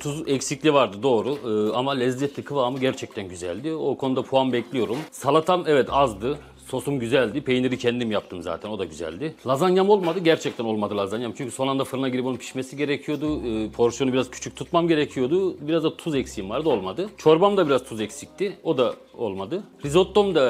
Tuz eksikliği vardı doğru. Ama lezzetli, kıvamı gerçekten güzeldi. O konuda puan bekliyorum. Salatam evet azdı. Sosum güzeldi. Peyniri kendim yaptım zaten. O da güzeldi. Lazanyam olmadı. Gerçekten olmadı lazanyam. Çünkü son anda fırına girip onun pişmesi gerekiyordu. Porsiyonu biraz küçük tutmam gerekiyordu. Biraz da tuz eksiğim vardı. Olmadı. Çorbam da biraz tuz eksikti. O da olmadı. Risottom da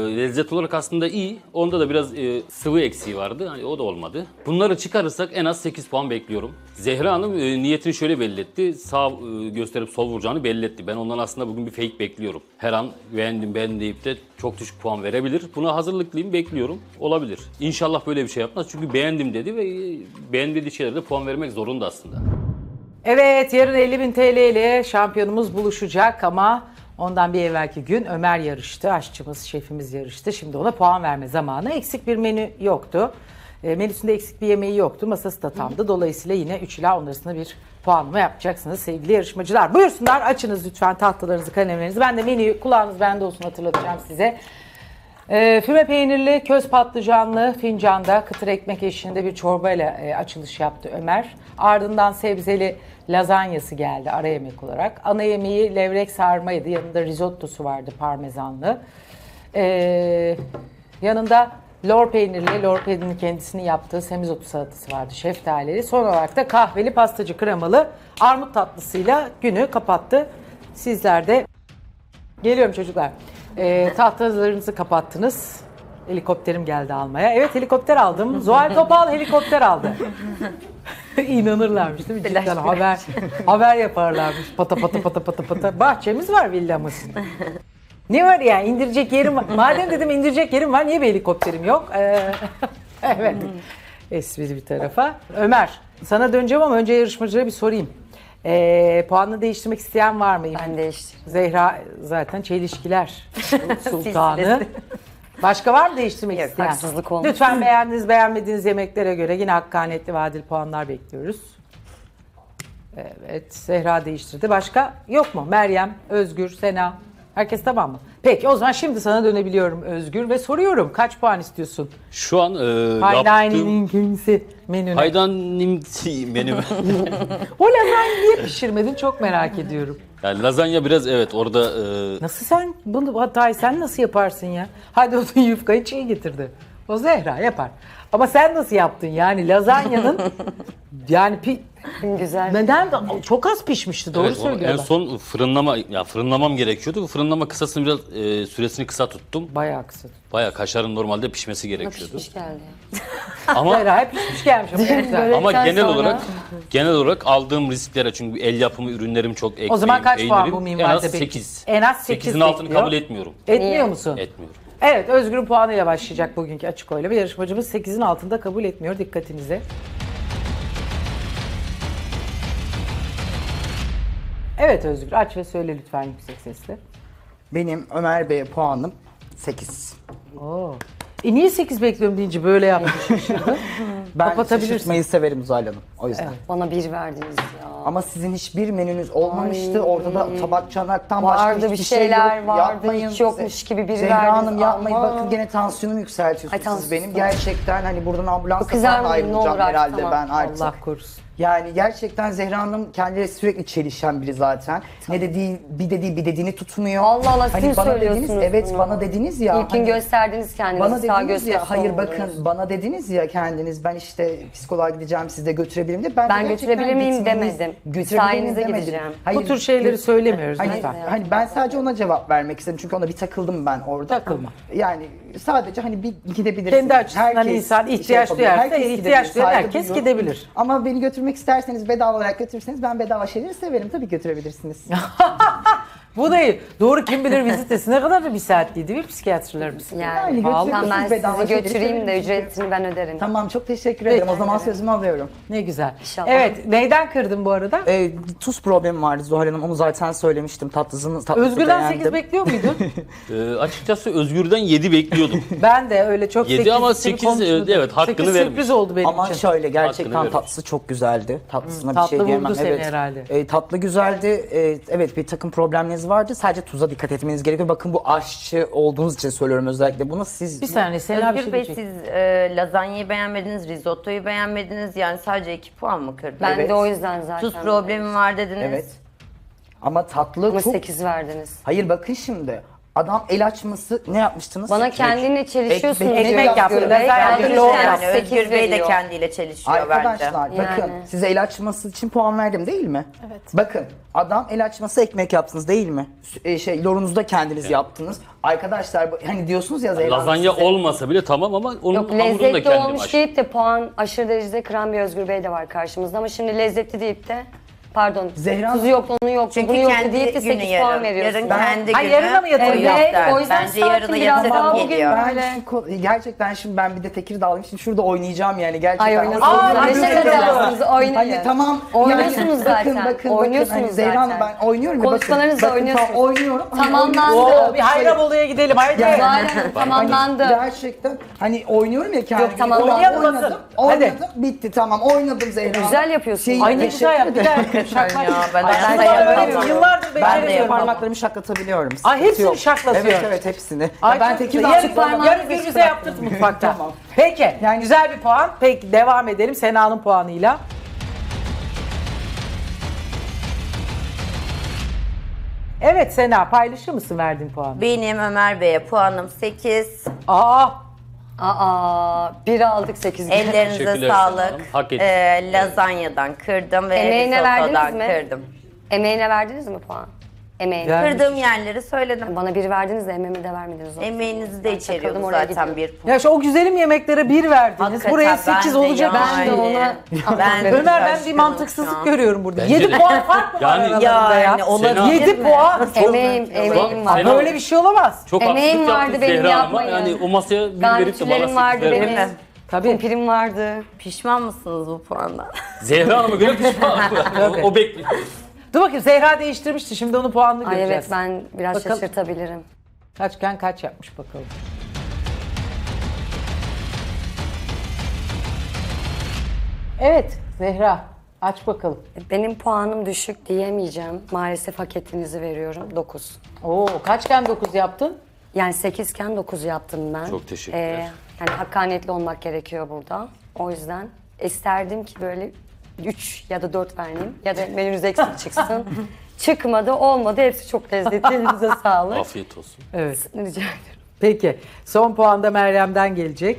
lezzet olarak aslında iyi. Onda da biraz sıvı eksiği vardı. Hani o da olmadı. Bunları çıkarırsak en az 8 puan bekliyorum. Zehra Hanım niyetini şöyle belli etti. Sağ gösterip sol vuracağını belli etti. Ben ondan aslında bugün bir fake bekliyorum. Her an beğendim deyip de çok düşük puan verebilir. Buna hazırlıklıyım, bekliyorum. Olabilir. İnşallah böyle bir şey yapmaz. Çünkü beğendim dedi ve beğenmediği şeylerde puan vermek zorunda aslında. Evet, yarın 50.000 TL ile şampiyonumuz buluşacak ama ondan bir evvelki gün Ömer yarıştı. Aşçımız, şefimiz yarıştı. Şimdi ona puan verme zamanı. Eksik bir menü yoktu. Menüsünde eksik bir yemeği yoktu. Masası da tamdı. Dolayısıyla yine 3 ila 10 arasında bir puanlama yapacaksınız sevgili yarışmacılar. Buyursunlar, açınız lütfen tahtalarınızı, kalemlerinizi. Ben de menüyü kulağınız bende olsun hatırlatacağım size. Füme peynirli, köz patlıcanlı fincanda kıtır ekmek eşliğinde bir çorbayla açılış yaptı Ömer. Ardından sebzeli lazanyası geldi ara yemek olarak. Ana yemeği levrek sarmaydı. Yanında risottosu vardı parmesanlı. Yanında lor peynirli, lor peynirinin kendisini yaptığı semizotu salatası vardı, şeftalili. Son olarak da kahveli pastacı kremalı armut tatlısıyla günü kapattı. Sizler de geliyorum çocuklar. Tahtalarınızı kapattınız. Helikopterim geldi almaya. Evet, helikopter aldım. Zuhal Topal helikopter aldı. İnanırlarmış değil mi? Cidden haber yaparlarmış. Pata pata pata pata pata. Bahçemiz var, villamız. Ne var yani, indirecek yerim var. Madem dedim indirecek yerim var, niye bir helikopterim yok? Evet. Espri bir tarafa. Ömer, sana döneceğim ama önce yarışmacılara bir sorayım. Puanını değiştirmek isteyen var mı? Ben değiştirdim. Zehra zaten çelişkiler sultanı. Başka var mı değiştirmek Yok, isteyen? haksızlık olmuş. Lütfen beğendiğiniz, beğenmediğiniz yemeklere göre yine hakkaniyetli ve adil puanlar bekliyoruz. Evet, Zehra değiştirdi. Başka yok mu? Meryem, Özgür, Sena. Herkes tamam mı? Peki o zaman şimdi sana dönebiliyorum Özgür ve soruyorum. Kaç puan istiyorsun? Şu an yaptığım Haydayn'in menüne. haydanimsi menü. O lazanyayı niye pişirmedin çok merak ediyorum. Yani lazanya biraz evet orada Nasıl sen bunu hatayı sen nasıl yaparsın ya? Hadi o yufkayı çiğ getirdi. O Zehra yapar. Ama sen nasıl yaptın yani lazanyanın yani Güzel. neden çok az pişmişti doğru evet, en söylüyorlar. son fırınlamam gerekiyordu. Bu fırınlama kısasını biraz süresini kısa tuttum. Bayağı kısa. Bayağı kaşarın normalde pişmesi gerekiyordu. Pişmiş geldi. Ama Zehra hep pişmiş gelmiş ama ne güzel. ama Sen genel olarak aldığım risklere çünkü el yapımı ürünlerim çok ekmeğim, O zaman kaç puan peynirim, bu en minvalde az peki? 8. En az 8 8'in altını bekliyor. kabul etmiyorum. Etmiyor Niye? musun? Etmiyorum. Evet, Özgür'ün puanıyla başlayacak bugünkü açık oylama. Yarışmacımız 8'in altında kabul etmiyor, dikkatinize. Evet Özgür, aç ve söyle lütfen yüksek sesle. Benim Ömer Bey'e puanım 8. Oo. Niye 8 bekliyorum deyince böyle yaptın şaşırdın? Ben Kapatabilirsin. şaşırtmayı severim Zuhal Hanım. O yüzden. Bana 1 verdiniz ya. Ama sizin hiçbir menünüz olmamıştı. Orada da tabak çanaktan başka Vardı hiçbir bir şey şeyler yok. vardı, Yapmayın. hiç yokmuş gibi biri Zehra verdiniz Hanım yapmayın. ama- Bakın gene tansiyonumu yükseltiyorsunuz Ay, siz tansiyon. benim. Gerçekten hani buradan ambulansla kızar falan mı? Ne ayrılacağım olur artık, herhalde tamam. ben artık. Allah korusun. Yani gerçekten Zehra Hanım kendileri sürekli çelişen biri zaten. Ne dediği bir dediğini tutmuyor. Allah Allah, siz hani mi bana söylüyorsunuz dediniz, evet bunu? bana dediniz ya. İlk gün hani- gösterdiniz kendinizi. Bana sağ dediniz ya, gösterisi hayır oldunuz. bakın bana dediniz ya kendiniz ben işte psikoloğa gideceğim sizi de götürebilirim de. Ben de gerçekten götürebilir miyim gitmeniz- demedim. Götürebilir miyim Sayenizde demedim. gideceğim. Bu tür şeyleri söylemiyoruz Hani, lütfen. hani ben sadece ona cevap vermek istedim çünkü ona bir takıldım ben orada. Takılma. Yani sadece hani bir gidebilirsiniz. Kendi açısından insan ihtiyaç yapabilir. duyarsa Herkes ihtiyaç gidebilir, duyan saygı herkes duyuyorum. gidebilir. Ama beni götürmek isterseniz bedava olarak götürürseniz ben bedava şeyleri severim. Tabii götürebilirsiniz. Bu da iyi. Doğru, kim bilir vizitesi ne kadar da bir saatliydi bir psikiyatrlarımız. Yani Pahalı. tamam, ben Bedava sizi şeyleri götüreyim de severim çünkü. ücretini ben öderim. Tamam çok teşekkür ederim. O zaman sözümü alıyorum. Ne güzel. İnşallah. Evet, neyden kırdın bu arada? Tuz problemi vardı Zuhal Hanım. Onu zaten söylemiştim. Tatlısı Özgür'den beğendim. 8 bekliyor muydun? Açıkçası Özgür'den 7 bekliyordum. Ben de öyle çok 7 ama 8 evet hakkını 8 vermiş. sürpriz oldu benim Ama için. şöyle gerçekten Hakkını tatlısı çok güzeldi. Tatlısına bir tatlı şey vurdu diyemem. seni Evet. herhalde. Tatlı güzeldi. Evet bir takım problemleriniz yetenekleriniz vardı. Sadece tuza dikkat etmeniz gerekiyor. Bakın bu aşçı olduğunuz için söylüyorum özellikle bunu. Siz Bir saniye Sena bir Özgür şey Bey diyecek. siz lazanyayı beğenmediniz, risottoyu beğenmediniz. Yani sadece 2 puan mı kırdınız? Ben Evet. de o yüzden zaten. Tuz problemi var dediniz. evet. Ama tatlı Ama çok... 8 verdiniz. Hayır bakın şimdi. Adam el açması ne yapmıştınız? Bana kendinle çelişiyorsunuz. Ekmek diyor yaptı, Özgür Bey. lazer Aldığınız yaptı, yani Yani 8 Özgür Bey de veriyor. kendiyle çelişiyor bence. Arkadaşlar bakın Yani. size el açması için puan verdim değil mi? Evet. Bakın adam el açması ekmek yaptınız değil mi? Yorunuzda kendiniz yaptınız. Arkadaşlar hani diyorsunuz ya Zehra Hanım Lazanya size- olmasa bile tamam ama onun Yok hamurunu da lezzetli kendim olmuş açtım. deyip de puan aşırı derecede kıran bir Özgür Bey de var karşımızda. Ama şimdi lezzetli deyip de pardon Zehra- tuzu yoktu, onu yoktu, Çünkü bunu yoktu kendi deyip de günü 8 yarın. puan veriyorsun. Yarın Ben- kendi Ha, günü. yarına mı yatırım Evet, yaptı? o yüzden Bence yarına sakin biraz daha yatırım bugün geliyor. böyle. Gerçekten şimdi ben bir de Tekirdağlıyım. Şimdi şurada oynayacağım yani gerçekten. Ay oynasın. Aa, Ne güzel şakacaksınız, oynayın. Hani tamam. Oynuyorsunuz zaten. Oynuyorsunuz hani Zehra Hanım zaten. ben oynuyorum. ya, bakın, Konuşmalarınızda bakın, oynuyorsunuz. oynuyorum. Hani Tamamlandı. oynuyorum. Oo, bir Hayramoğlu'ya gidelim haydi. Yani- Zuhal Hanım tamamlandı. Hani gerçekten hani oynuyorum ya kendim. Yok, tamamlandı. Oynayalım Oynadım. hazır. Oynadım. Bitti tamam oynadım Zehra Hanım. Güzel yapıyorsunuz. Ay ne teşekkür güzel yaptı. ederim. Güzel. Şaklar. Ya ben Ay, de bunu yapamam. öğreniyorum. Yıllardır Ben de beceremiyorum. parmaklarımı şaklatabiliyorum. Ay, hepsini Sıkıntı yok. şaklatıyor. Evet evet hepsini. Ay, Ben çok Tekirdağ güzel. çıkmam. Yarın Gülcüz'e yaptırt mutfakta. Tamam. Peki. Yani- güzel bir puan. Peki devam edelim Sena'nın puanıyla. Evet Sena paylaşır mısın verdiğin puanı? Benim Ömer Bey'e puanım 8. Aa, Bir aldık 8. Ellerinize Teşekkürler sağlık. Sena Hanım. Hak ettin. Lazanyadan kırdım ve Emeğine risottodan verdiniz mi? kırdım. Emeğine verdiniz mi puan? Emeğine. Ver- Kırdığım yerleri söyledim. Bana bir verdiniz de emeğime de vermediniz. o zaman. Emeğinizi de Ben içeriyordu takıldım, oraya zaten gidiyorum. bir puan. ya şu o güzelim yemeklere 1 verdiniz. Hakikaten Buraya ben 8 de olacak. Ben de ona- Ömer ben bir şaşkınım mantıksızlık şu an. görüyorum burada. Bence 7 de. puan fark mı var Yani- aralarında ya? Yani olabilir Sena- 7 mi? puan. Emeğim var. Sena- Böyle bir şey olamaz. Çok Emeğim haksızlık vardı yaptın benim, Zehra Hanım'a. yapmayın. Yani o masaya bir verip de Garnitürlerim bana vardı 8 benim. vermez. Tabii. Kumpirim vardı. Pişman mısınız bu puandan? Zehra Hanım'a göre pişman. O bekliyor. Dur bakayım Zehra değiştirmişti. Şimdi onun puanını Ay göreceğiz. evet ben biraz Bakalım. şaşırtabilirim. Kaçken kaç yapmış bakalım. Evet Zehra aç bakalım. Benim puanım düşük diyemeyeceğim. Maalesef hak ettiğinizi veriyorum. 9. Oo kaçken 9 yaptın? Yani 8 iken 9 yaptım ben. Çok teşekkürler. Yani hakkaniyetli olmak gerekiyor burada. O yüzden isterdim ki böyle 3 ya da 4 vereyim. Ya da menünüz eksik çıksın. Çıkmadı, olmadı. Hepsi çok lezzetli. Elinize sağlık. Afiyet olsun. Evet. Rica ederim. Peki son puan da Meryem'den gelecek.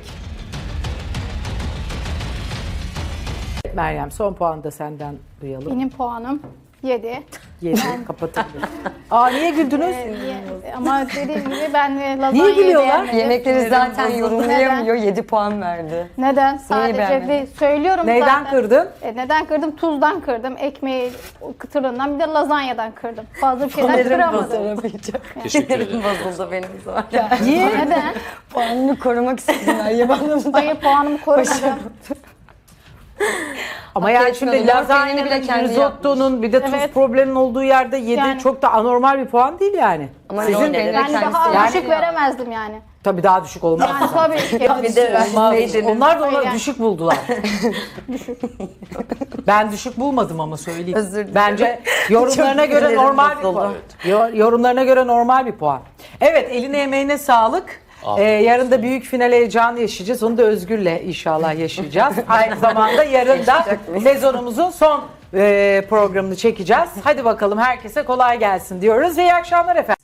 Meryem son puanı da senden duyalım. Benim puanım 7. 7 kapatabiliriz. Aa niye güldünüz? Ama dediğim gibi ben lazanyayı Niye gülüyorlar? beğenmedim. Yemekleri zaten Neden? yorumlayamıyor. 7 puan verdi. Neden? Sadece beğenmedin? bir söylüyorum Neyden zaten. kırdın? Neden kırdım? Tuzdan kırdım. Ekmeği kıtırından bir de lazanyadan kırdım. Fazla bir şeyden kıramadım. Teşekkür ederim. Bozuldu benim zaten. Niye? Neden? Puanını korumak istediler. Yabanım. Hayır puanımı korumadım. Ama yani etmedi. şimdi Lor lazanyanın, bile kendi risottonun bir de tuz Evet. probleminin olduğu yerde 7 Yani- çok da anormal bir puan değil yani. Ama Sizin lor de- peyniri Yani kendisi daha yani. düşük veremezdim yani. Tabii daha düşük olmaz. Yani tabii ki. Bir de Onlar da ona Hayır yani. düşük buldular. Ben düşük bulmadım ama söyleyeyim. Özür dilerim. Bence yorumlarına göre sinirlerim normal bir bozuldu. puan. Yorumlarına göre normal bir puan. Evet eline emeğine sağlık. Yarın da büyük final heyecanı yaşayacağız. Onu da Özgür'le inşallah yaşayacağız. Aynı zamanda yarın da sezonumuzun son programını çekeceğiz. Hadi bakalım herkese kolay gelsin diyoruz ve iyi akşamlar efendim.